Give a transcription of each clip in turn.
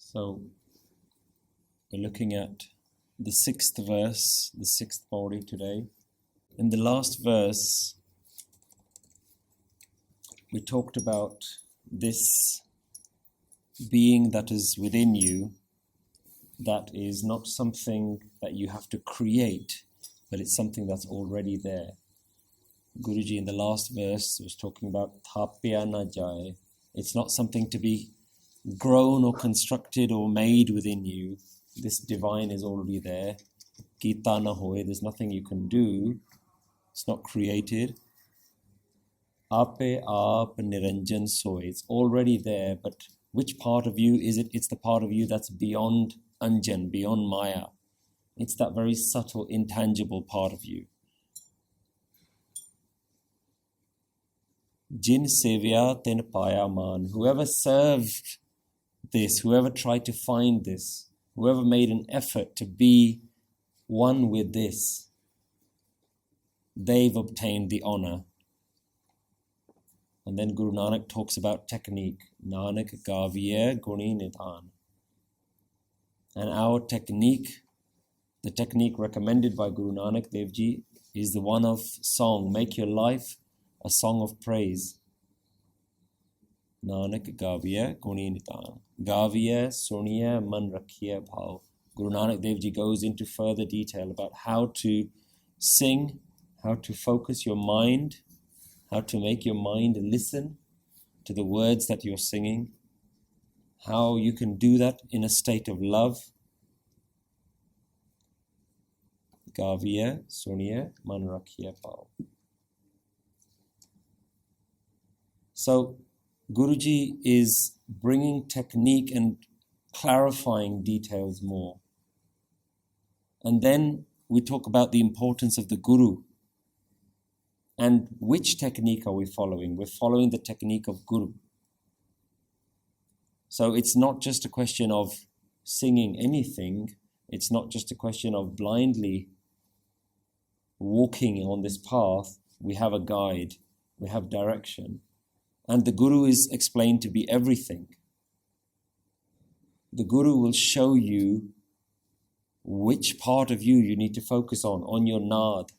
So we're looking at the 6th verse, the 6th pauri today. In the last verse, we talked about this being that is within you, that is not something that you have to create, but it's something that's already there. Guruji in the last verse was talking about thapya na jaa-ee. It's not something to be grown or constructed or made within you. This divine is already there. Kita na hoye, there's nothing you can do. It's not created. Upaa-ee niranjan soy, it's already there, but which part of you is it? It's the part of you that's beyond anjan, beyond maya. It's that very subtle, intangible part of you. Jin sevya ten paya man. Whoever served this, whoever tried to find this, whoever made an effort to be one with this, they've obtained the honor. And then Guru Nanak talks about technique. Nanak gavye guni nidhan. And our technique, the technique recommended by Guru Nanak Dev Ji, is the one of song. Make your life a song of praise. Nanak gavye guni nidhan. Gavye sunee man rakhiye bhav. Guru Nanak Dev Ji goes into further detail about how to sing, how to focus your mind, how to make your mind listen to the words that you're singing, how you can do that in a state of love. Gavye sunee man rakhiye bhav. So Guruji is bringing technique and clarifying details more. And then we talk about the importance of the Guru. And which technique are we following? We're following the technique of Guru. So it's not just a question of singing anything. It's not just a question of blindly walking on this path. We have a guide. We have direction. And the Guru is explained to be everything. The Guru will show you which part of you need to focus on your naad,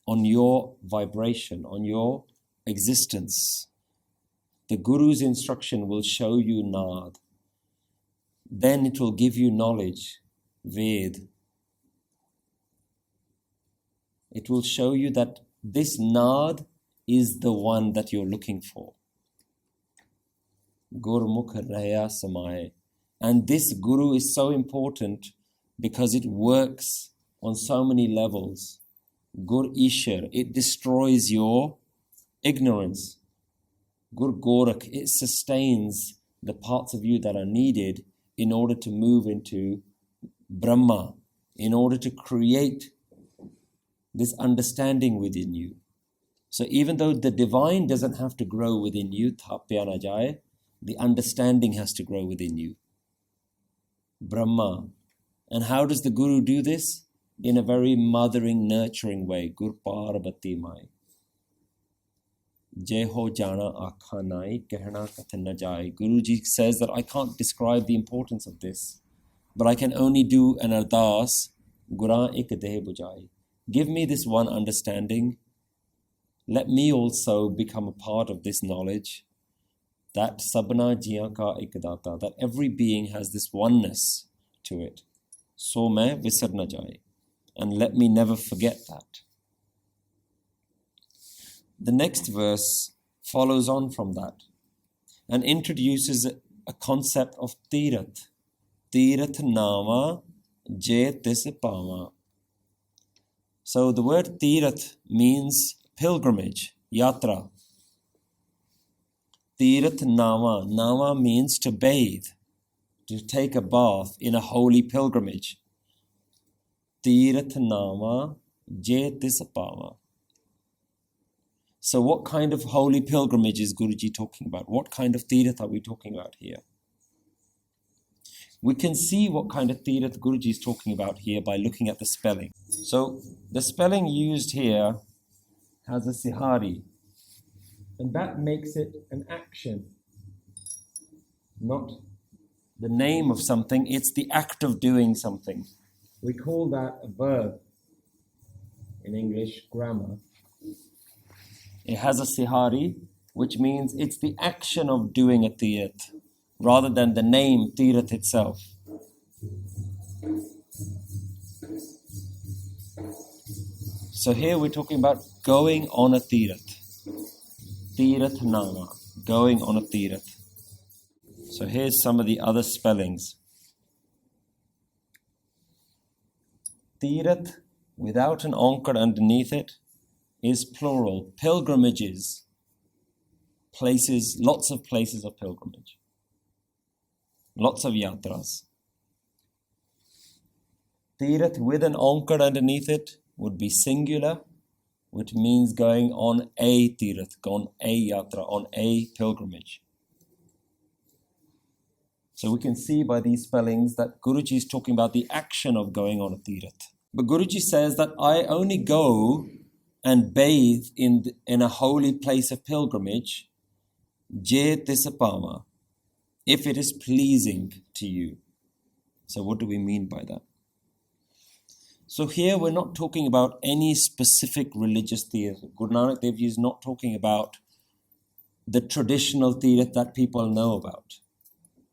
on your vibration, on your existence. The Guru's instruction will show you naad. Then it will give you knowledge, Ved. It will show you that this naad is the one that you're looking for. Gurmukh raya samaye. And this Guru is so important because it works on so many levels. Gur Ishar, it destroys your ignorance. Gur Gorakh, it sustains the parts of you that are needed in order to move into Brahma, in order to create this understanding within you. So even though the divine doesn't have to grow within you, thapya na jaa-ee, the understanding has to grow within you. Brahma. And how does the Guru do this? In a very mothering, nurturing way. Gur Parbati mai. Je ho jana akha naai, kehna kathan na jaaye. Guruji says that I can't describe the importance of this, but I can only do an ardas. Guraa ek dahi bujhaa-ee. Give me this one understanding. Let me also become a part of this knowledge that sabna jee-aa ka ek data, that every being has this oneness to it. So main visar na jaaye. And let me never forget that. The next verse follows on from that and introduces a concept of Teerath. Teerath navaa, jaytee bhavaa. So the word Teerath means pilgrimage, yatra. Teerath navaa. Navaa means to bathe, to take a bath in a holy pilgrimage. Teerath navaa, jaytee bhavaa. So what kind of holy pilgrimage is Guruji talking about? What kind of Teerath are we talking about here? We can see what kind of Teerath Guruji is talking about here by looking at the spelling. So the spelling used here has a sihari, and that makes it an action, not the name of something, it's the act of doing something. We call that a verb in English grammar. It has a sihari, which means it's the action of doing a tirath, rather than the name tirath itself. So here we're talking about going on a tirath. Teerath navaa, going on a tirath. So here's some of the other spellings. Teerath, without an onkar underneath it, is plural. Pilgrimages, places, lots of places of pilgrimage. Lots of yatras. Teerath with an onkar underneath it would be singular, which means going on a tirath, on a yatra, on a pilgrimage. So we can see by these spellings that Guruji is talking about the action of going on a tirath. But Guruji says that I only go and bathe in a holy place of pilgrimage, jee-aa, if it is pleasing to you. So what do we mean by that? So here we're not talking about any specific religious tirath. Guru Nanak Dev Ji is not talking about the traditional tirath that people know about.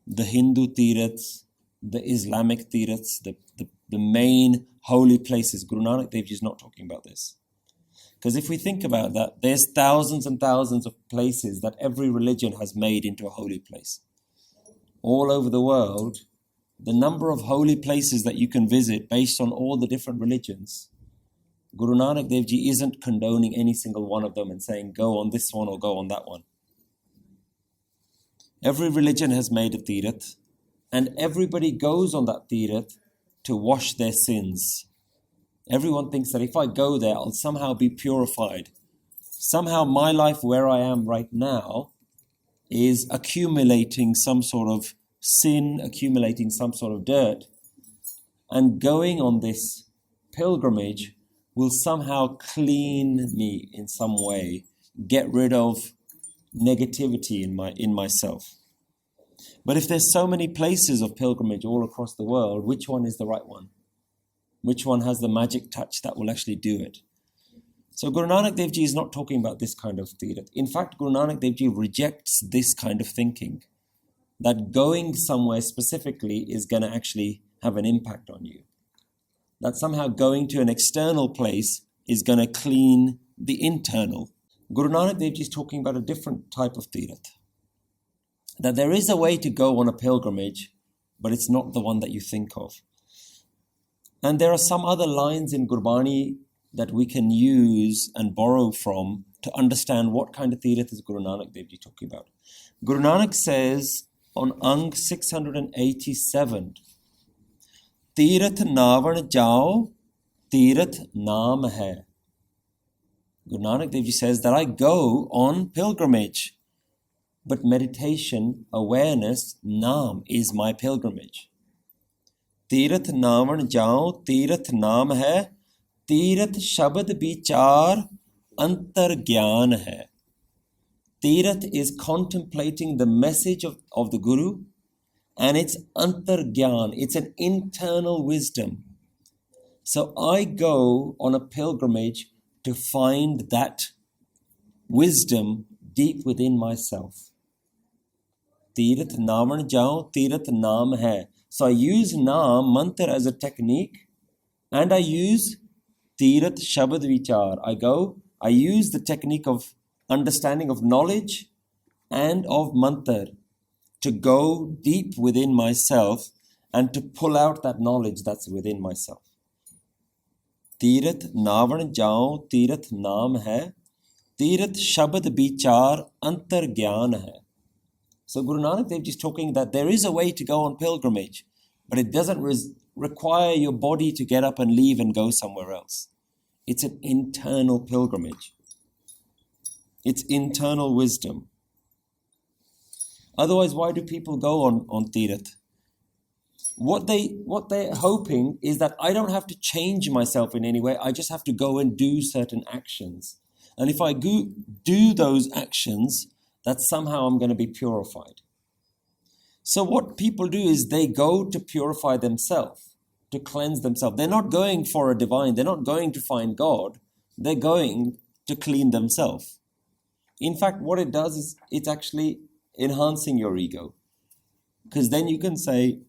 The Hindu tiraths, the Islamic tiraths, the main holy places. Guru Nanak Dev Ji is not talking about this. Because if we think about that, there's thousands and thousands of places that every religion has made into a holy place. All over the world, the number of holy places that you can visit based on all the different religions, Guru Nanak Dev Ji isn't condoning any single one of them and saying, go on this one or go on that one. Every religion has made a tirath, and everybody goes on that tirath to wash their sins. Everyone thinks that if I go there, I'll somehow be purified. Somehow my life where I am right now is accumulating some sort of sin, accumulating some sort of dirt. And going on this pilgrimage will somehow clean me in some way, get rid of negativity in myself. But if there's so many places of pilgrimage all across the world, which one is the right one? Which one has the magic touch that will actually do it? So Guru Nanak Dev Ji is not talking about this kind of tirath. In fact, Guru Nanak Dev Ji rejects this kind of thinking, that going somewhere specifically is going to actually have an impact on you. That somehow going to an external place is going to clean the internal. Guru Nanak Dev Ji is talking about a different type of tirath. That there is a way to go on a pilgrimage, but it's not the one that you think of. And there are some other lines in Gurbani that we can use and borrow from to understand what kind of tirath is Guru Nanak Dev Ji talking about. Guru Nanak says on Ang 687, Teerath naavan jao, Teerath naam hai. Guru Nanak Dev Ji says that I go on pilgrimage, but meditation, awareness, naam is my pilgrimage. Teerath naavan jao, Teerath naam hai, Teerath shabad bichar antar gyan hai. Teerath is contemplating the message of the Guru, and it's antar gyan, it's an internal wisdom. So I go on a pilgrimage to find that wisdom deep within myself. Teerath naavan jao, Teerath naam hai. So I use naam, mantra as a technique, and I use Teerath shabad vichar. I use the technique of understanding of knowledge and of mantra to go deep within myself and to pull out that knowledge that's within myself. Teerath naavan jao, Teerath naam hai, Teerath shabad vichar antar gyan hai. So Guru Nanak Dev Ji is talking that there is a way to go on pilgrimage, but it doesn't require your body to get up and leave and go somewhere else. It's an internal pilgrimage. It's internal wisdom. Otherwise, why do people go on tirath? What they're hoping is that I don't have to change myself in any way. I just have to go and do certain actions. And if I do those actions, that somehow I'm going to be purified. So what people do is they go to purify themselves, to cleanse themselves. They're not going for a divine. They're not going to find God. They're going to clean themselves. In fact, what it does is it's actually enhancing your ego. Because then you can say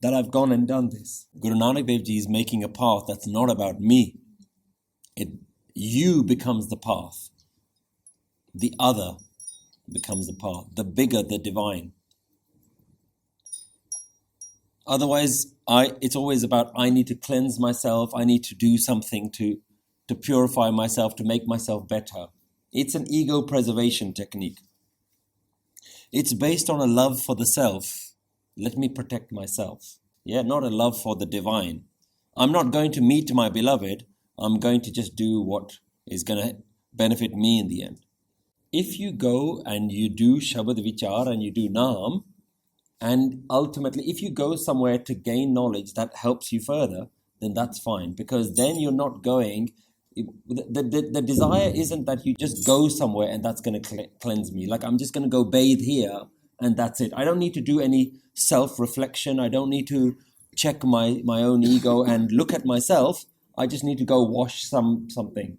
that I've gone and done this. Guru Nanak Dev Ji is making a path that's not about me. You becomes the path. The other becomes the path. The bigger, the divine. Otherwise, it's always about I need to cleanse myself. I need to do something to purify myself, to make myself better. It's an ego preservation technique. It's based on a love for the self. Let me protect myself. Yeah, not a love for the divine. I'm not going to meet my beloved. I'm going to just do what is going to benefit me in the end. If you go and you do Shabad Vichar and you do Naam, and ultimately if you go somewhere to gain knowledge that helps you further, then that's fine. Because then you're not going... The desire isn't that you just go somewhere and that's going to cleanse me. Like I'm just going to go bathe here and that's it. I don't need to do any self-reflection. I don't need to check my own ego and look at myself. I just need to go wash something.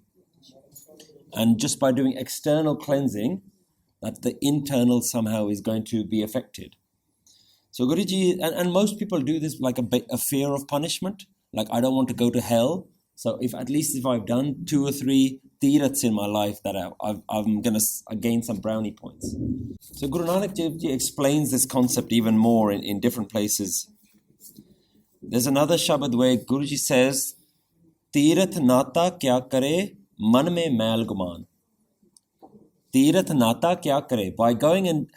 And just by doing external cleansing, that the internal somehow is going to be affected. So Guruji, and most people do this like a fear of punishment. Like I don't want to go to hell. So if I've done 2 or 3 tiraths in my life, that I'm going to gain some brownie points. So Guru Nanak Dev Ji explains this concept even more in different places. There's another Shabad where Guruji says, Teerath nata kya kare, man mein mail guman. Teerath nata kya kare. By going and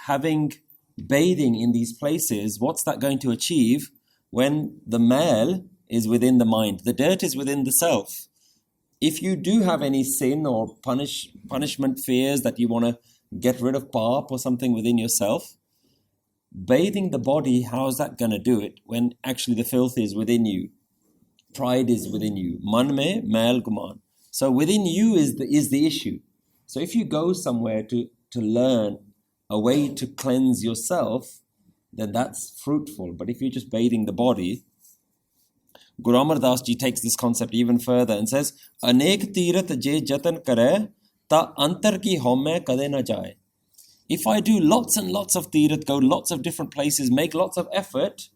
bathing in these places, what's that going to achieve when the mail is within the mind? The dirt is within the self. If you do have any sin or punishment fears that you want to get rid of paap or something within yourself, bathing the body, how is that going to do it when actually the filth is within you? Pride is within you. Man mein mail guman. So within you is the issue. So if you go somewhere to learn a way to cleanse yourself, then that's fruitful. But if you're just bathing the body, Guru Amar Das Ji takes this concept even further and says, Anek tirath je jatan kare, ta antar ki homme kade na jaaye. If I do lots and lots of tirath, go lots of different places, make lots of effort,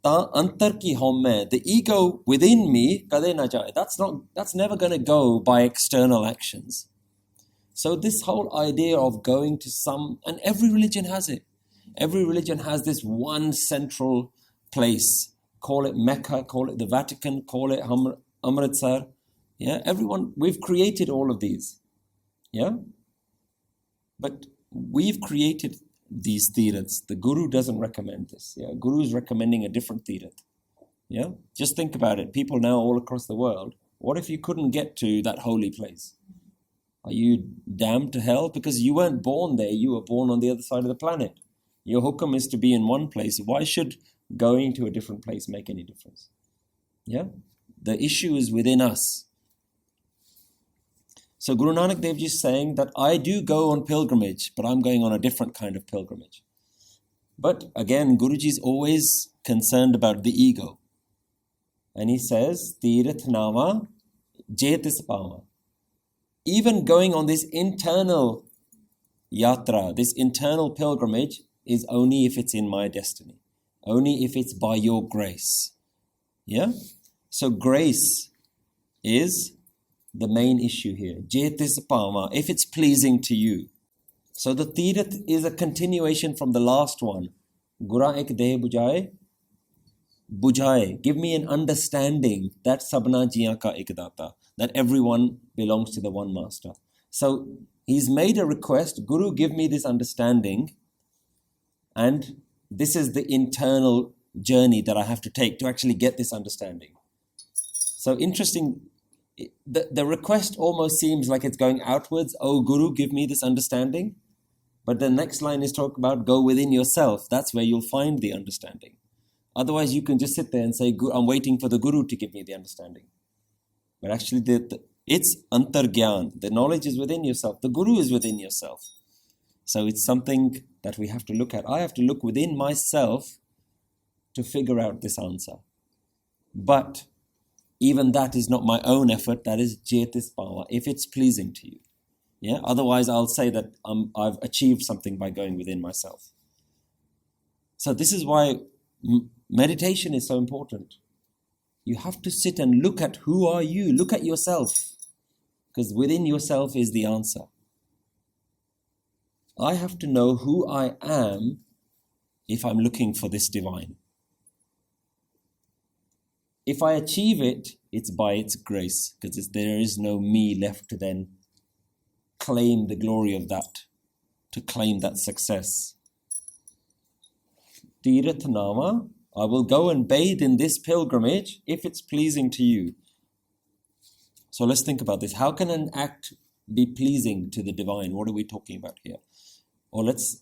ta antar ki homme, the ego within me kade na jaaye. That's never going to go by external actions. So this whole idea of going to and every religion has it. Every religion has this one central place. Call it Mecca, call it the Vatican, call it Amritsar. Yeah, everyone, we've created all of these. Yeah? But we've created these tiraths. The Guru doesn't recommend this. Yeah, Guru is recommending a different tirath. Yeah? Just think about it. People now all across the world, what if you couldn't get to that holy place? Are you damned to hell? Because you weren't born there. You were born on the other side of the planet. Your hukam is to be in one place. Why should going to a different place make any difference? Yeah? The issue is within us. So Guru Nanak Dev Ji is saying that I do go on pilgrimage, but I'm going on a different kind of pilgrimage. But again, Guruji is always concerned about the ego. And he says, Teerath navaa, jaytee. Even going on this internal yatra, this internal pilgrimage, is only if it's in my destiny. Only if it's by your grace. Yeah? So grace is the main issue here. Jaytee, if it's pleasing to you. So the tirath is a continuation from the last one. Guraa ek dahi bujhaa-ee. Give me an understanding that sabna jee-aa ka ek data. That everyone belongs to the one master. So he's made a request, Guru, give me this understanding, and this is the internal journey that I have to take to actually get this understanding. So interesting, the request almost seems like it's going outwards. Oh Guru, give me this understanding. But the next line is talk about go within yourself. That's where you'll find the understanding. Otherwise you can just sit there and say, I'm waiting for the Guru to give me the understanding. But actually it's antar gyan. The knowledge is within yourself. The Guru is within yourself. So it's something that we have to look at. I have to look within myself to figure out this answer. But even that is not my own effort, that is jaytee's power, if it's pleasing to you. Yeah. Otherwise, I'll say that I've achieved something by going within myself. So this is why meditation is so important. You have to sit and look at who are you, look at yourself, because within yourself is the answer. I have to know who I am if I'm looking for this divine. If I achieve it, it's by its grace, because there is no me left to then claim the glory of that, to claim that success. Teerath navaa, I will go and bathe in this pilgrimage if it's pleasing to you. So let's think about this. How can an act be pleasing to the divine? What are we talking about here? Or let's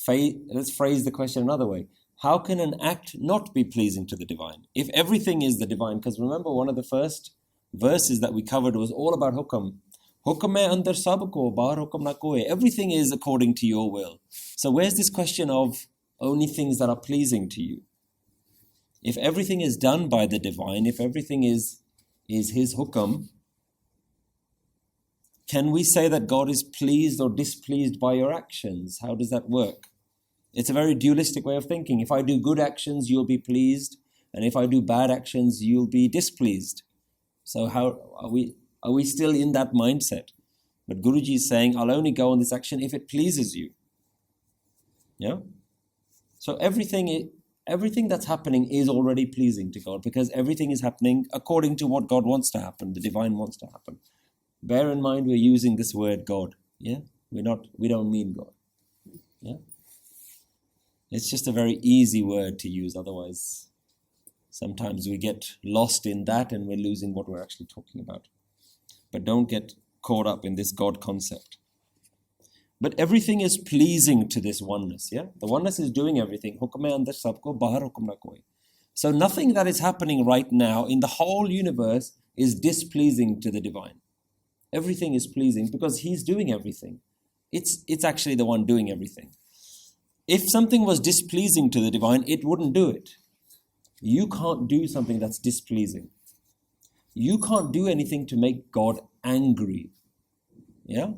phrase the question another way. How can an act not be pleasing to the divine? If everything is the divine, because remember one of the first verses that we covered was all about hukam. Hukam mein andar sab ko, bahar hukam na koye. Everything is according to your will. So where's this question of only things that are pleasing to you? If everything is done by the divine, if everything is his hukam, can we say that God is pleased or displeased by your actions? How does that work? It's a very dualistic way of thinking. If I do good actions, you'll be pleased. And if I do bad actions, you'll be displeased. So how are we still in that mindset? But Guruji is saying, I'll only go on this action if it pleases you. Yeah? So everything that's happening is already pleasing to God, because everything is happening according to what God wants to happen, the divine wants to happen. Bear in mind we're using this word God. Yeah? We don't mean God. Yeah? It's just a very easy word to use, otherwise sometimes we get lost in that and we're losing what we're actually talking about. But don't get caught up in this God concept. But everything is pleasing to this oneness, yeah? The oneness is doing everything. Hukam mein andar sab ko, bahar hukam na koi. So nothing that is happening right now in the whole universe is displeasing to the divine. Everything is pleasing because he's doing everything. It's actually the one doing everything. If something was displeasing to the divine, it wouldn't do it. You can't do something that's displeasing. You can't do anything to make God angry. Yeah?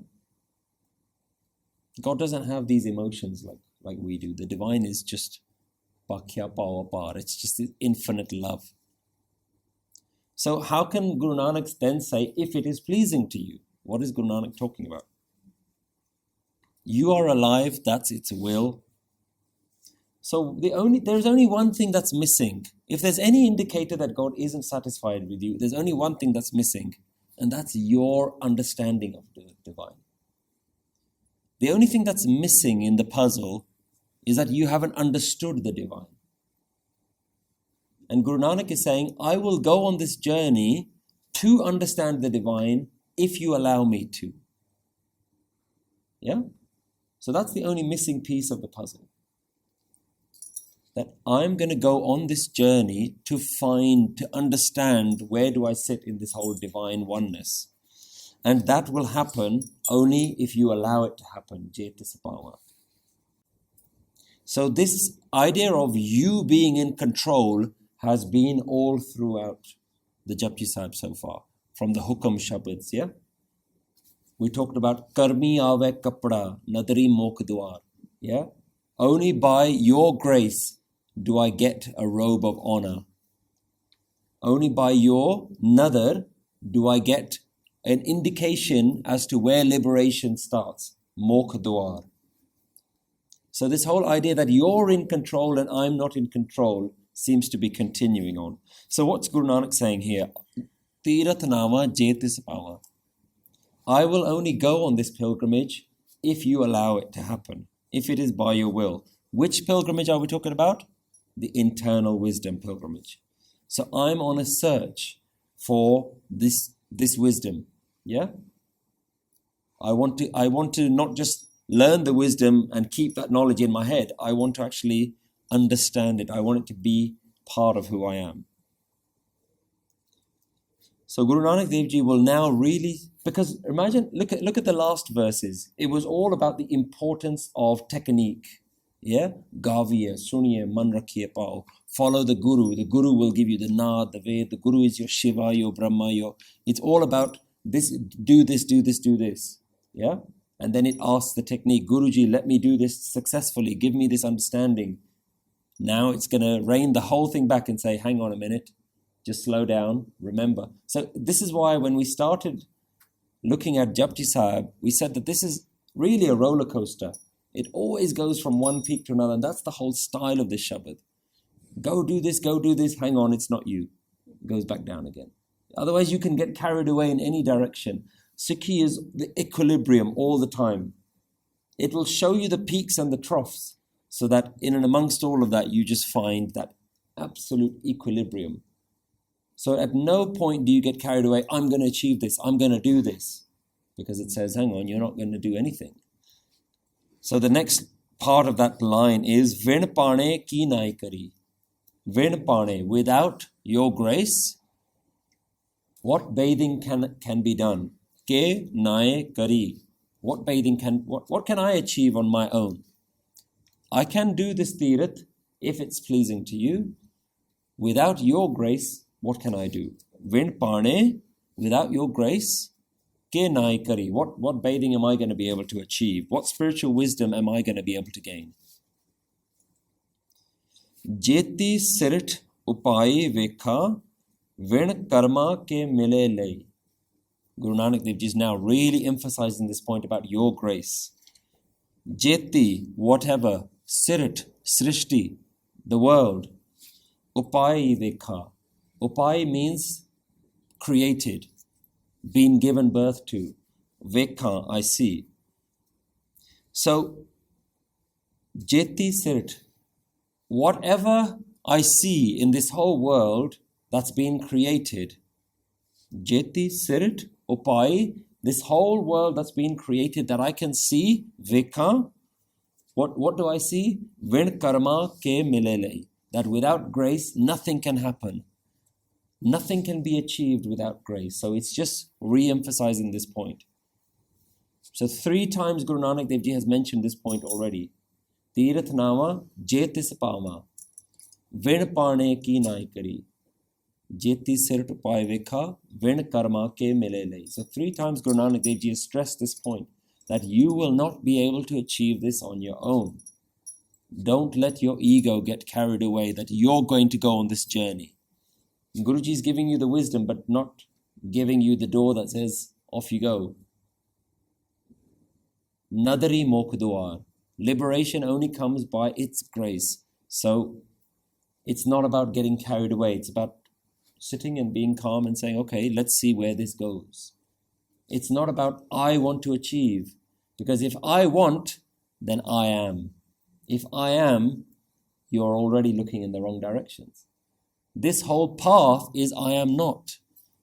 God doesn't have these emotions like we do. The divine is just bhaykhaa power par. It's just infinite love. So how can Guru Nanak then say, if it is pleasing to you? What is Guru Nanak talking about? You are alive, that's its will. So there's only one thing that's missing. If there's any indicator that God isn't satisfied with you, there's only one thing that's missing, and that's your understanding of the divine. The only thing that's missing in the puzzle is that you haven't understood the divine. And Guru Nanak is saying, I will go on this journey to understand the divine if you allow me to. Yeah? So that's the only missing piece of the puzzle. That I'm going to go on this journey to understand where do I sit in this whole divine oneness. And that will happen only if you allow it to happen, jaytee's power. So this idea of you being in control has been all throughout the Jap Ji Sahib so far, from the hukam shabads, yeah? We talked about karmi aave kapda, nadari mokh duar, yeah? Only by your grace do I get a robe of honor. Only by your nadar do I get an indication as to where liberation starts, mokh duar. So this whole idea that you're in control and I'm not in control seems to be continuing on. So what's Guru Nanak saying here? Teerath navaa, jaytee's power. I will only go on this pilgrimage if you allow it to happen, if it is by your will. Which pilgrimage are we talking about? The internal wisdom pilgrimage. So I'm on a search for this wisdom. Yeah? I want to not just learn the wisdom and keep that knowledge in my head. I want to actually understand it. I want it to be part of who I am. So Guru Nanak Dev Ji will now really, because imagine, look at the last verses. It was all about the importance of technique. Yeah? Gaviya, sunee, man rakhiye pao. Follow the Guru. The Guru will give you the naad, the ved. The Guru is your Shiva, your Brahma, it's all about this, do this, do this, do this. Yeah? And then it asks the technique, Guruji, let me do this successfully. Give me this understanding. Now it's going to rein the whole thing back and say, hang on a minute. Just slow down, remember. So this is why when we started looking at Jap Ji Sahib, we said that this is really a roller coaster. It always goes from one peak to another, and that's the whole style of this Shabad. Go do this, hang on, it's not you. It goes back down again. Otherwise you can get carried away in any direction. Sikhi is the equilibrium all the time. It will show you the peaks and the troughs, so that in and amongst all of that, you just find that absolute equilibrium. So at no point do you get carried away, I'm going to achieve this, I'm going to do this. Because it says, hang on, you're not going to do anything. So the next part of that line is, Vinpane ki naa-ay karee. Vinpane, without your grace, what bathing can be done? Ke naa-ay karee. What bathing what can I achieve on my own? I can do this tirath if it's pleasing to you. Without your grace, what can I do? Vinpane, without your grace, ke naa-ay karee. What bathing am I going to be able to achieve? What spiritual wisdom am I going to be able to gain? Jaytee sirath upaa-ee vaykhaa, vin karmaa ke milai. Guru Nanak Dev Ji is now really emphasizing this point about your grace. Jaytee, whatever, sirath, srishti, the world, upaa-ee vaykhaa. Upaa-ee means created, being given birth to. Vaykhaa, I see. So, jaytee sirath, whatever I see in this whole world that's been created, jaytee sirath upaa-ee, this whole world that's been created that I can see, vaykhaa, what do I see? Vin karmaa ke milai. That without grace, nothing can happen. Nothing can be achieved without grace. So it's just re-emphasizing this point. So 3 times Guru Nanak Dev Ji has mentioned this point already. Teerath navaa, jaytee sapama, vinpane ki naa-ay karee. Jaytee sirath upaa-ee vaykhaa, vin karmaa ke milai. So 3 times Guru Nanak Dev Ji has stressed this point, that you will not be able to achieve this on your own. Don't let your ego get carried away that you're going to go on this journey. Guruji is giving you the wisdom, but not giving you the door that says, off you go. Nadari mokduar. Liberation only comes by its grace. So it's not about getting carried away. It's about sitting and being calm and saying, okay, let's see where this goes. It's not about I want to achieve. Because if I want, then I am. If I am, you're already looking in the wrong directions. This whole path is I am not.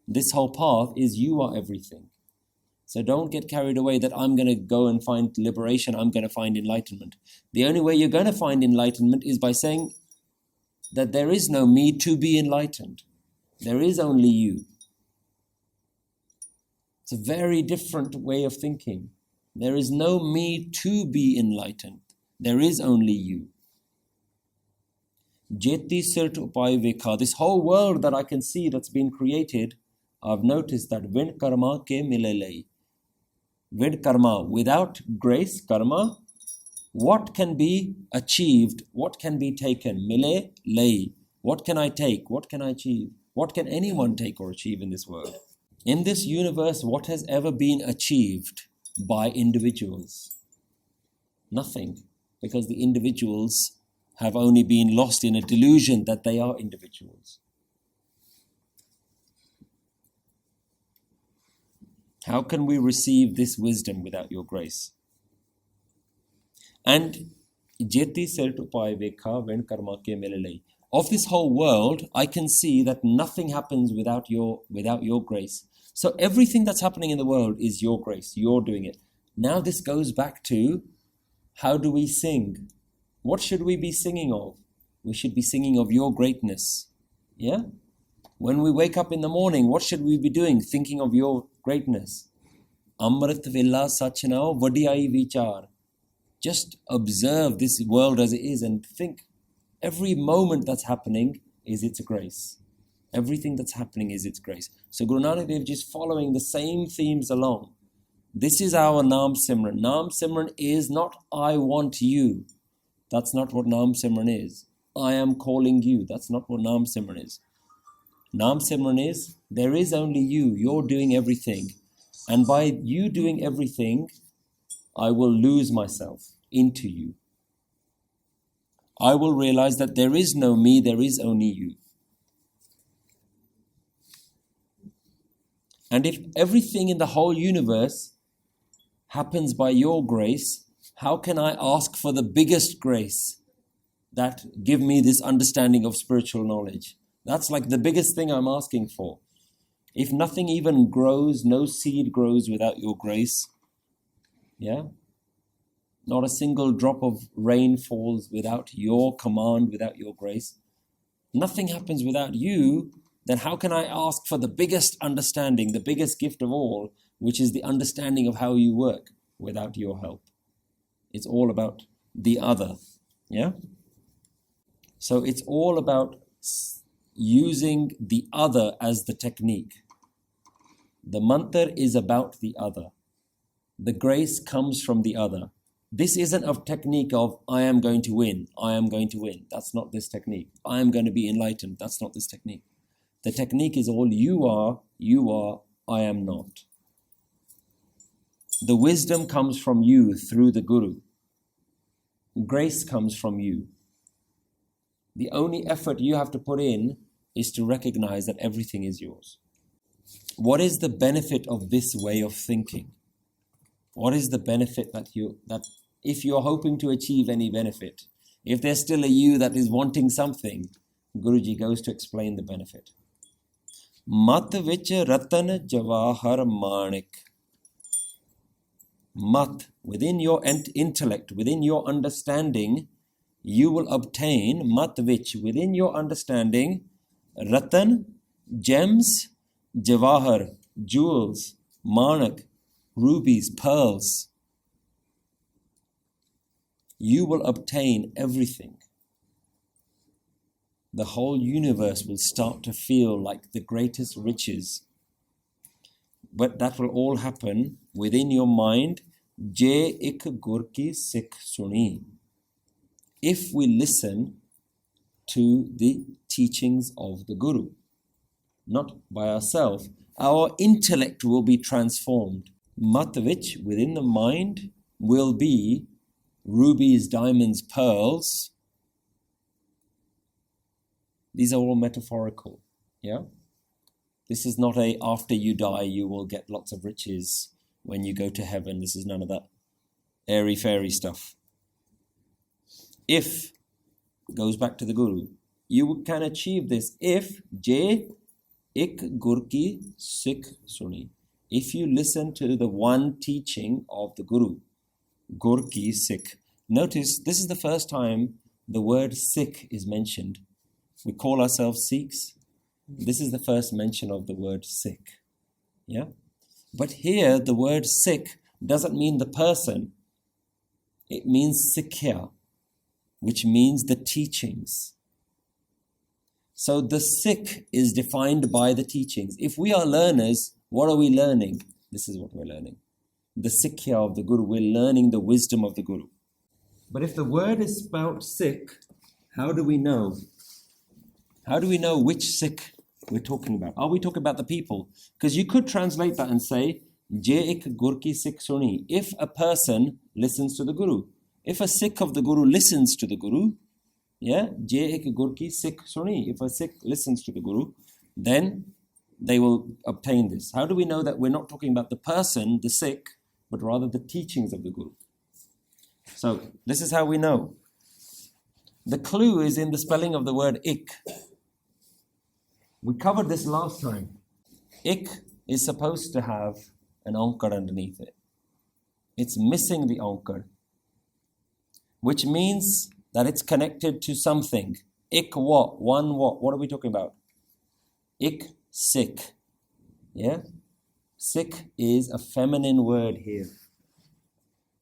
This whole path is you are everything. So don't get carried away that I'm going to go and find liberation, I'm going to find enlightenment. The only way you're going to find enlightenment is by saying that there is no me to be enlightened. There is only you. It's a very different way of thinking. There is no me to be enlightened. There is only you. Jaytee sirath upaa-ee vaykhaa. This whole world that I can see that's been created, I've noticed that vin karmaa ke milai. Vin karmaa, without grace, karma, what can be achieved? What can be taken? Milai. What can I take? What can I achieve? What can anyone take or achieve in this world? In this universe, what has ever been achieved by individuals? Nothing, because the individuals have only been lost in a delusion that they are individuals. How can we receive this wisdom without your grace? And jaytee sirath upaa-ee vaykhaa, vin karmaa ke milai. Of this whole world, I can see that nothing happens without your grace. So everything that's happening in the world is your grace. You're doing it. Now this goes back to, how do we sing? What should we be singing of? We should be singing of your greatness. Yeah? When we wake up in the morning, what should we be doing? Thinking of your greatness. Amrit villa sachnao vadiyai vichar. Just observe this world as it is and think every moment that's happening is its grace. Everything that's happening is its grace. So Guru Nanak Dev Ji is following the same themes along. This is our Naam Simran. Naam Simran is not I want you. That's not what Naam Simran is. I am calling you. That's not what Naam Simran is. Naam Simran is, there is only you. You're doing everything. And by you doing everything, I will lose myself into you. I will realize that there is no me, there is only you. And if everything in the whole universe happens by your grace, how can I ask for the biggest grace that give me this understanding of spiritual knowledge? That's like the biggest thing I'm asking for. If nothing even grows, no seed grows without your grace, yeah? Not a single drop of rain falls without your command, without your grace. Nothing happens without you. Then how can I ask for the biggest understanding, the biggest gift of all, which is the understanding of how you work without your help? It's all about the other, yeah? So it's all about using the other as the technique. The mantra is about the other. The grace comes from the other. This isn't a technique of, I am going to win, I am going to win. That's not this technique. I am going to be enlightened. That's not this technique. The technique is all you are, I am not. The wisdom comes from you through the Guru. Grace comes from you. The only effort you have to put in is to recognize that everything is yours. What is the benefit of this way of thinking? What is the benefit that if you're hoping to achieve any benefit, if there's still a you that is wanting something, Guruji goes to explain the benefit. Mat vich ratan javaahar maanik. Mat, within your intellect, within your understanding, you will obtain mat vich, within your understanding, ratan, gems, javaahar, jewels, maanik, rubies, pearls. You will obtain everything. The whole universe will start to feel like the greatest riches. But that will all happen within your mind. Jee-aa Gurki Sikh sunee. If we listen to the teachings of the Guru, not by ourselves, our intellect will be transformed. Mat vich, within the mind, will be rubies, diamonds, pearls. These are all metaphorical, yeah? This is not a after you die you will get lots of riches when you go to heaven. This is none of that airy-fairy stuff. If, goes back to the Guru, you can achieve this if jee-aa Gurki Sikh sunee. If you listen to the one teaching of the Guru, Gurki Sikh. Notice this is the first time the word Sikh is mentioned. We call ourselves Sikhs. This is the first mention of the word Sikh. Yeah? But here the word Sikh doesn't mean the person. It means Sikhya, which means the teachings. So the Sikh is defined by the teachings. If we are learners, what are we learning? This is what we're learning. The Sikhya of the Guru. We're learning the wisdom of the Guru. But if the word is spelt Sikh, how do we know? How do we know which Sikh we're talking about? Are we talking about the people? Because you could translate that and say, Jee-aa Gurki Sikh sunee. If a person listens to the Guru. If a Sikh of the Guru listens to the Guru, yeah, Jee-aa Gurki Sikh sunee. If a Sikh listens to the Guru, then they will obtain this. How do we know that we're not talking about the person, the Sikh, but rather the teachings of the Guru? So this is how we know. The clue is in the spelling of the word ik. We covered this last time. Ik is supposed to have an ankar underneath it. It's missing the ankar, which means that it's connected to something. Ik what? One what? What are we talking about? Ik, Sikh. Yeah? Sikh is a feminine word here.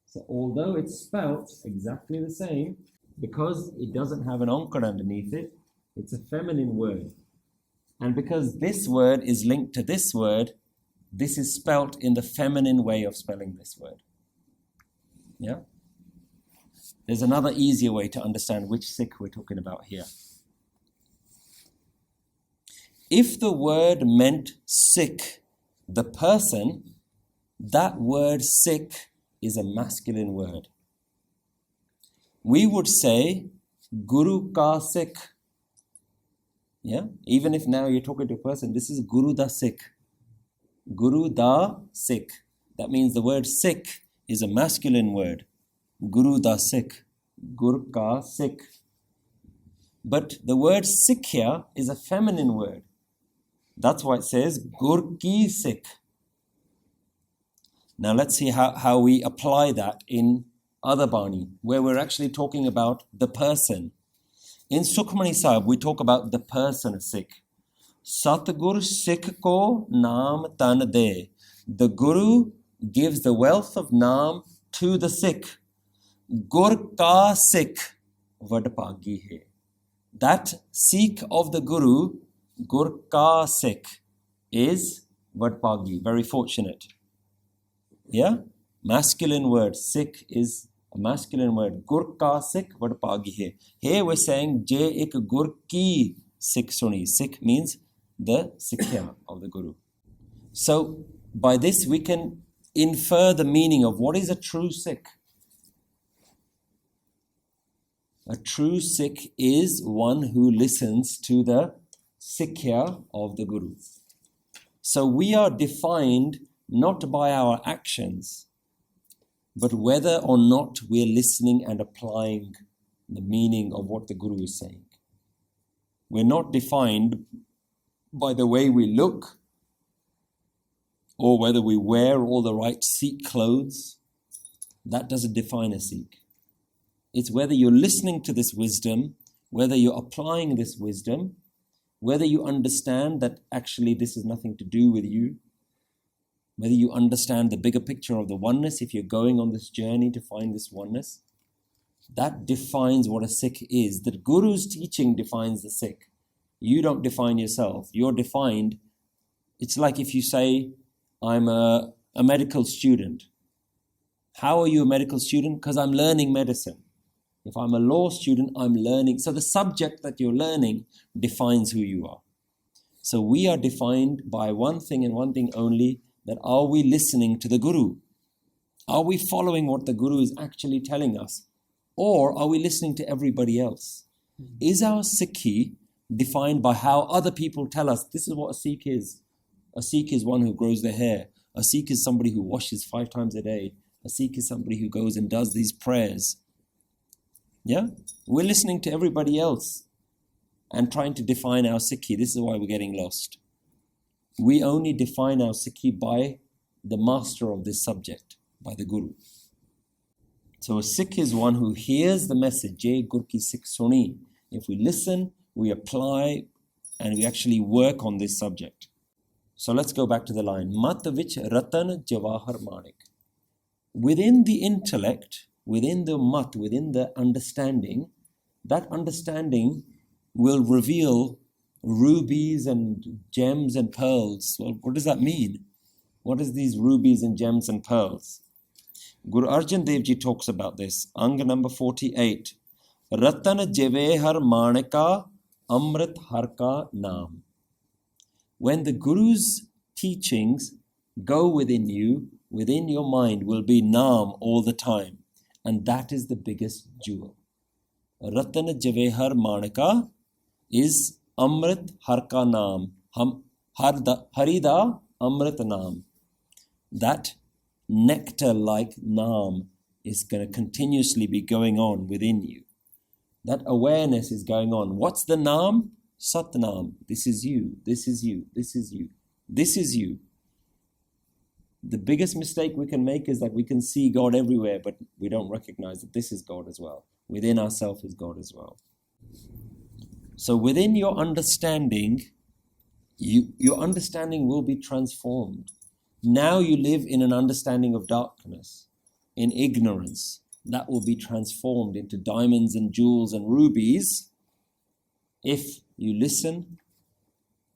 So although it's spelt exactly the same, because it doesn't have an onkar underneath it, it's a feminine word. And because this word is linked to this word, this is spelt in the feminine way of spelling this word. Yeah? There's another easier way to understand which Sikh we're talking about here. If the word meant Sikh, the person, that word Sikh is a masculine word. We would say Guru ka Sikh. Yeah? Even if now you're talking to a person, this is Guru da Sikh. Guru da Sikh. That means the word Sikh is a masculine word. Guru da Sikh. Gur ka Sikh. But the word Sikhya is a feminine word. That's why it says Gur ki Sikh. Now let's see how we apply that in other Bani, where we're actually talking about the person. In Sukhmani Sahib, we talk about the person of Sikh. Satgur Sikh ko naam tan de. The Guru gives the wealth of Naam to the Sikh. Gur ka Sikh vadpagi hai. That Sikh of the Guru, Gur ka Sikh, is vadpagi, very fortunate. Yeah? Masculine word. Sikh is a masculine word. Gur ka Sikh vadpagi hai. Here we're saying jee-aa gur ki Sikh sunee. Sikh means the Sikhya of the Guru. So by this we can infer the meaning of what is a true Sikh. A true Sikh is one who listens to the Sikhya of the Guru. So we are defined not by our actions, but whether or not we're listening and applying the meaning of what the Guru is saying. We're not defined by the way we look, or whether we wear all the right Sikh clothes. That doesn't define a Sikh. It's whether you're listening to this wisdom, whether you're applying this wisdom, whether you understand that actually this is nothing to do with you, whether you understand the bigger picture of the oneness, if you're going on this journey to find this oneness. That defines what a Sikh is. The Guru's teaching defines the Sikh. You don't define yourself. You're defined. It's like if you say, I'm a medical student. How are you a medical student? Because I'm learning medicine. If I'm a law student, I'm learning. So the subject that you're learning defines who you are. So we are defined by one thing and one thing only, that are we listening to the Guru? Are we following what the Guru is actually telling us? Or are we listening to everybody else? Is our Sikhi defined by how other people tell us this is what a Sikh is? A Sikh is one who grows their hair. A Sikh is somebody who washes 5 times a day. A Sikh is somebody who goes and does these prayers. Yeah? We're listening to everybody else and trying to define our Sikhi. This is why we're getting lost. We only define our Sikhi by the master of this subject, by the Guru. So a Sikh is one who hears the message, jee gur ki Sikh sunee. If we listen, we apply, and we actually work on this subject. So let's go back to the line. Mat vich ratan javaahar maanik. Within the intellect, within the mat, within the understanding, that understanding will reveal rubies and gems and pearls. Well, what does that mean? What is these rubies and gems and pearls? Guru Arjan Dev Ji talks about this. Anga number 48. Ratan javaahar maanika amrit harka naam. When the Guru's teachings go within you, within your mind will be naam all the time. And that is the biggest jewel. Ratan javaahar maanika is Amrit Harka Naam. Harida Amrit Naam. That nectar-like Naam is going to continuously be going on within you. That awareness is going on. What's the Naam? Sat Naam. This is you. This is you. This is you. This is you. The biggest mistake we can make is that we can see God everywhere, but we don't recognize that this is God as well. Within ourselves is God as well. So within your understanding, your understanding will be transformed. Now you live in an understanding of darkness, in ignorance. That will be transformed into diamonds and jewels and rubies if you listen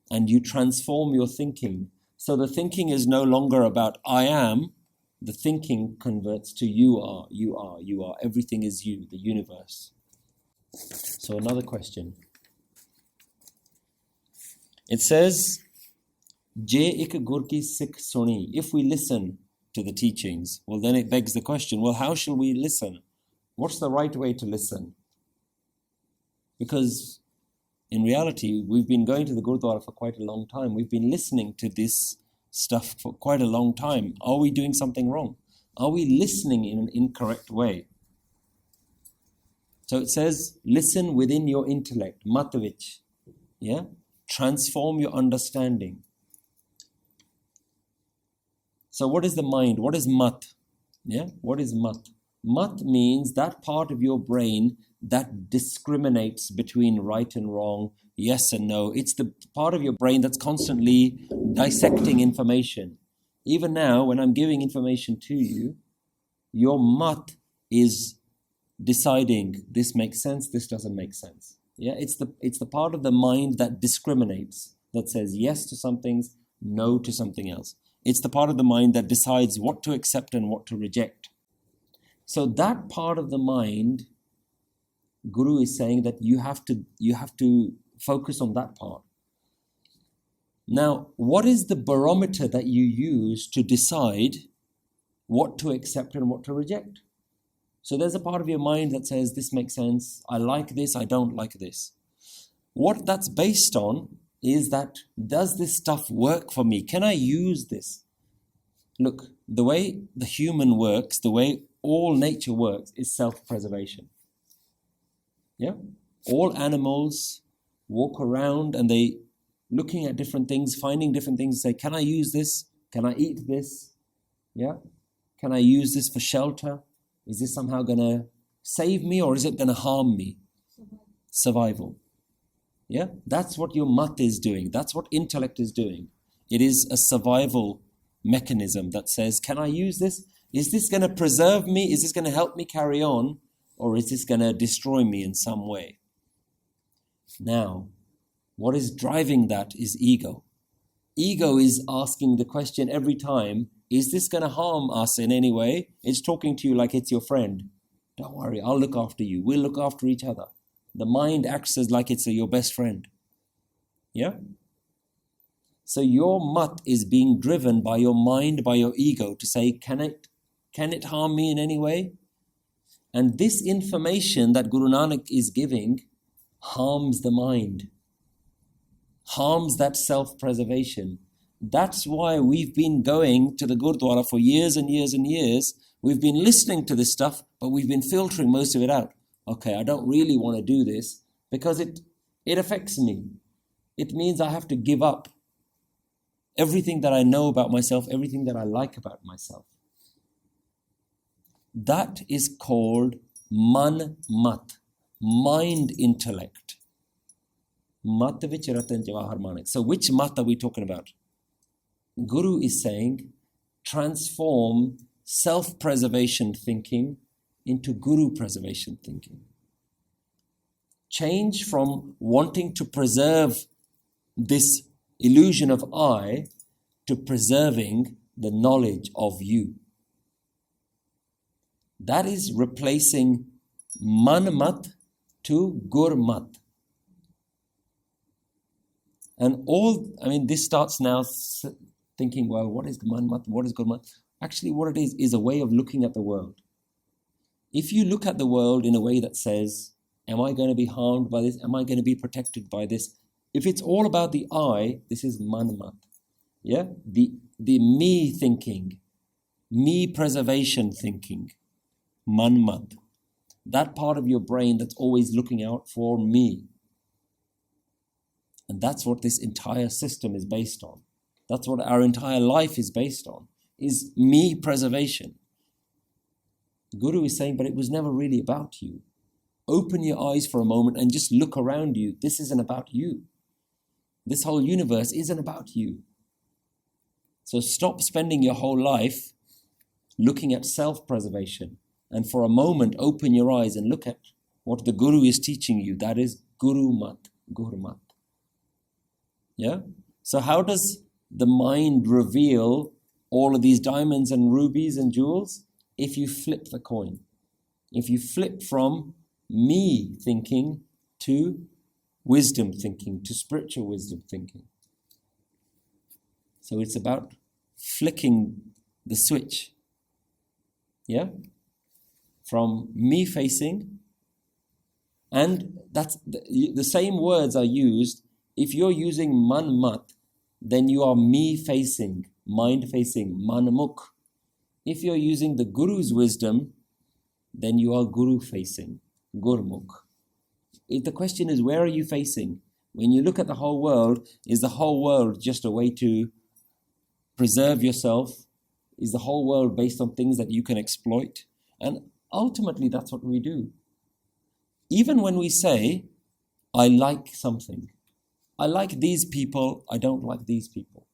and you transform your thinking. So the thinking is no longer about I am, the thinking converts to you are, you are, you are. Everything is you, the universe. So another question. It says, jee-aa gur ki Sikh sunee. If we listen to the teachings, well then it begs the question, well how shall we listen? What's the right way to listen? Because in reality, we've been going to the Gurdwara for quite a long time. We've been listening to this stuff for quite a long time. Are we doing something wrong? Are we listening in an incorrect way? So it says, listen within your intellect, vich. Yeah? Transform your understanding. So what is the mind? What is mat? Yeah? What is mat? Mat means that part of your brain that discriminates between right and wrong, yes and no. It's the part of your brain that's constantly dissecting information. Even now, when I'm giving information to you, your mat is deciding this makes sense, this doesn't make sense. Yeah, it's the part of the mind that discriminates, that says yes to some things, no to something else. It's the part of the mind that decides what to accept and what to reject. So that part of the mind, Guru is saying that you have to focus on that part. Now, what is the barometer that you use to decide what to accept and what to reject? So there's a part of your mind that says, this makes sense, I like this, I don't like this. What that's based on is that, does this stuff work for me? Can I use this? Look, the way the human works, the way all nature works is self-preservation. Yeah? All animals walk around and they looking at different things, finding different things, say, can I use this? Can I eat this? Yeah? Can I use this for shelter? Is this somehow going to save me or is it going to harm me? Survival. Yeah? That's what your mat is doing. That's what intellect is doing. It is a survival mechanism that says, can I use this? Is this going to preserve me? Is this going to help me carry on? Or is this going to destroy me in some way? Now, what is driving that is ego. Ego is asking the question every time, is this going to harm us in any way? It's talking to you like it's your friend. Don't worry, I'll look after you. We'll look after each other. The mind acts as like it's your best friend. Yeah? So your mat is being driven by your mind, by your ego to say, can it harm me in any way? And this information that Guru Nanak is giving harms the mind, harms that self-preservation. That's why we've been going to the Gurdwara for years and years and years. We've been listening to this stuff, but we've been filtering most of it out. Okay, I don't really want to do this because it affects me. It means I have to give up everything that I know about myself, everything that I like about myself. That is called Manmat, mind intellect. Mat vich ratan javaahar maanik. So which mat are we talking about? Guru is saying, transform self-preservation thinking into guru preservation thinking. Change from wanting to preserve this illusion of I to preserving the knowledge of you. That is replacing Manmat to Gurmat. And this starts now thinking, well, what is Manmat? What is Gurmat? Actually, what it is a way of looking at the world. If you look at the world in a way that says, am I going to be harmed by this? Am I going to be protected by this? If it's all about the I, this is Manmat. Yeah? The me thinking, me preservation thinking, Manmat. That part of your brain that's always looking out for me. And that's what this entire system is based on. That's what our entire life is based on, is me preservation. Guru is saying, but it was never really about you. Open your eyes for a moment and just look around you. This isn't about you. This whole universe isn't about you. So stop spending your whole life looking at self-preservation, and for a moment open your eyes and look at what the Guru is teaching you. That is Gurmat, Gurmat. Yeah? So how does the mind reveal all of these diamonds and rubies and jewels? If you flip the coin. If you flip from me thinking to wisdom thinking, to spiritual wisdom thinking. So it's about flicking the switch. Yeah? From me facing, and that's the same words are used. If you're using Manmat, then you are me facing, mind facing, Manmukh. If you're using the Guru's wisdom, then you are Guru facing, Gurmukh. The question is, where are you facing? When you look at the whole world, is the whole world just a way to preserve yourself? Is the whole world based on things that you can exploit? And ultimately, that's what we do. Even when we say, I like something, I like these people, I don't like these people.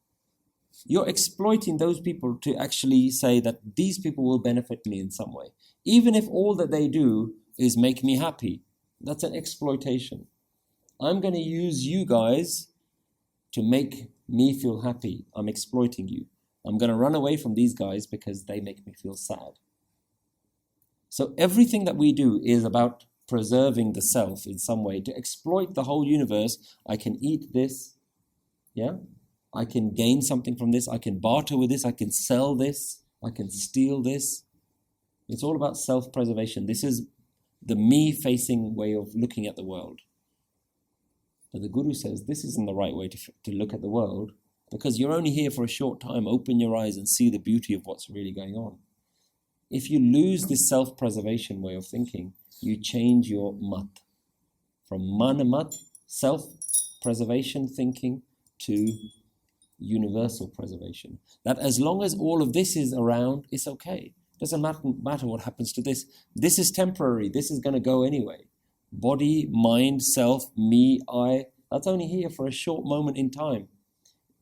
You're exploiting those people to actually say that these people will benefit me in some way. Even if all that they do is make me happy, that's an exploitation. I'm going to use you guys to make me feel happy. I'm exploiting you. I'm going to run away from these guys because they make me feel sad. So everything that we do is about preserving the self in some way, to exploit the whole universe. I can eat this, yeah? I can gain something from this, I can barter with this, I can sell this, I can steal this. It's all about self-preservation. This is the me-facing way of looking at the world. But the Guru says this isn't the right way to look at the world, because you're only here for a short time. Open your eyes and see the beauty of what's really going on. If you lose this self-preservation way of thinking, you change your mat. From Manmat, self-preservation thinking, to universal preservation. That as long as all of this is around, it's okay. Doesn't matter what happens to this. This is temporary. This is going to go anyway. Body, mind, self, me, I, that's only here for a short moment in time.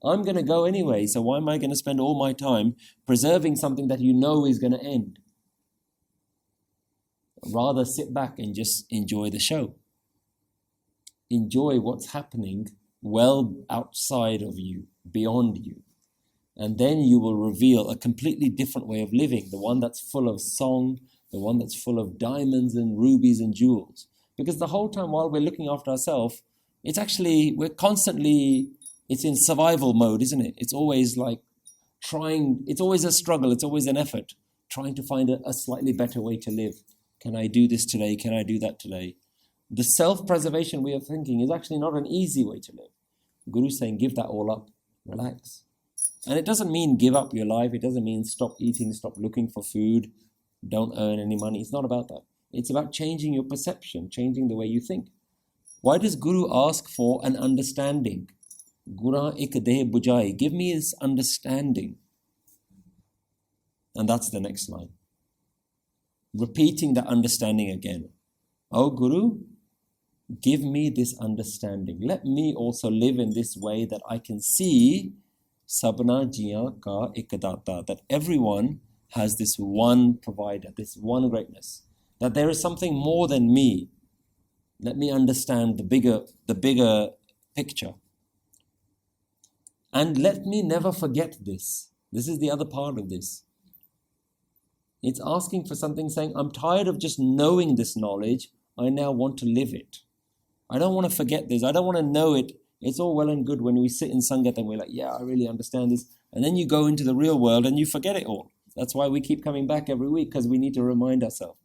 I'm going to go anyway, so why am I going to spend all my time preserving something that you know is going to end? Rather sit back and just enjoy the show. Enjoy what's happening well outside of you, beyond you. And then you will reveal a completely different way of living, the one that's full of song, the one that's full of diamonds and rubies and jewels. Because the whole time while we're looking after ourselves, it's actually, it's in survival mode, isn't it? It's always like trying, it's always a struggle, it's always an effort, trying to find a slightly better way to live. Can I do this today? Can I do that today? The self-preservation way of thinking is actually not an easy way to live. Guru's saying, give that all up, relax. And it doesn't mean give up your life. It doesn't mean stop eating, stop looking for food, don't earn any money. It's not about that. It's about changing your perception, changing the way you think. Why does Guru ask for an understanding? Guraa ek dahi bujhaa-ee. Give me this understanding. And that's the next line. Repeating the understanding again. Oh Guru, give me this understanding. Let me also live in this way that I can see sabna jee-aa ka ek data, that everyone has this one provider, this one greatness, that there is something more than me. Let me understand the bigger picture. And let me never forget this. This is the other part of this. It's asking for something, saying, I'm tired of just knowing this knowledge. I now want to live it. I don't want to forget this. I don't want to know it. It's all well and good when we sit in Sangat and we're like, yeah, I really understand this. And then you go into the real world and you forget it all. That's why we keep coming back every week, because we need to remind ourselves.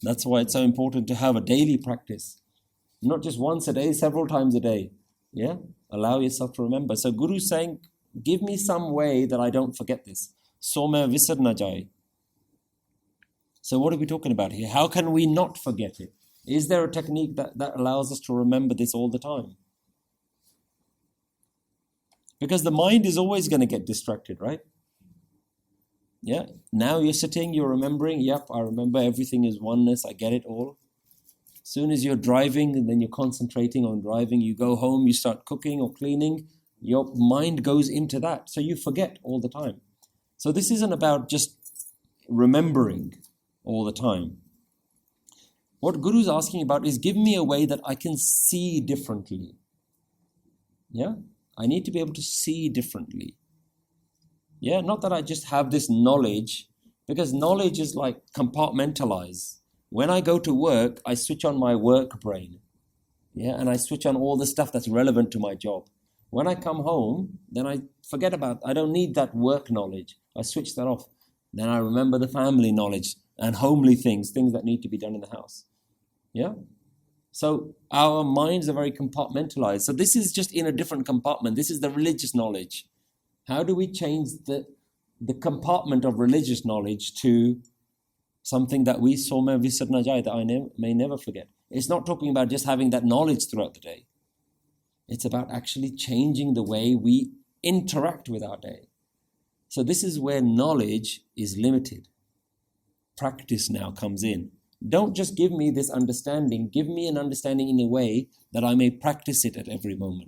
That's why it's so important to have a daily practice. Not just once a day, several times a day. Yeah? Allow yourself to remember. So Guru's saying, give me some way that I don't forget this. So main visar na jaye. So what are we talking about here? How can we not forget it? Is there a technique that allows us to remember this all the time? Because the mind is always going to get distracted, right? Yeah. Now you're sitting, you're remembering, yep, I remember everything is oneness, I get it all. Soon as you're driving, and then you're concentrating on driving, you go home, you start cooking or cleaning, your mind goes into that. So you forget all the time. So this isn't about just remembering all the time. What Guru's asking about is, give me a way that I can see differently. Yeah? I need to be able to see differently. Yeah? Not that I just have this knowledge, because knowledge is like compartmentalized. When I go to work, I switch on my work brain. Yeah? And I switch on all the stuff that's relevant to my job. When I come home, then I forget I don't need that work knowledge. I switch that off. Then I remember the family knowledge and homely things that need to be done in the house. Yeah? So our minds are very compartmentalized. So this is just in a different compartment. This is the religious knowledge. How do we change the compartment of religious knowledge to something that we saw mein visar na jaye, that I may never forget? It's not talking about just having that knowledge throughout the day. It's about actually changing the way we interact with our day. So this is where knowledge is limited. Practice now comes in. Don't just give me this understanding. Give me an understanding in a way that I may practice it at every moment.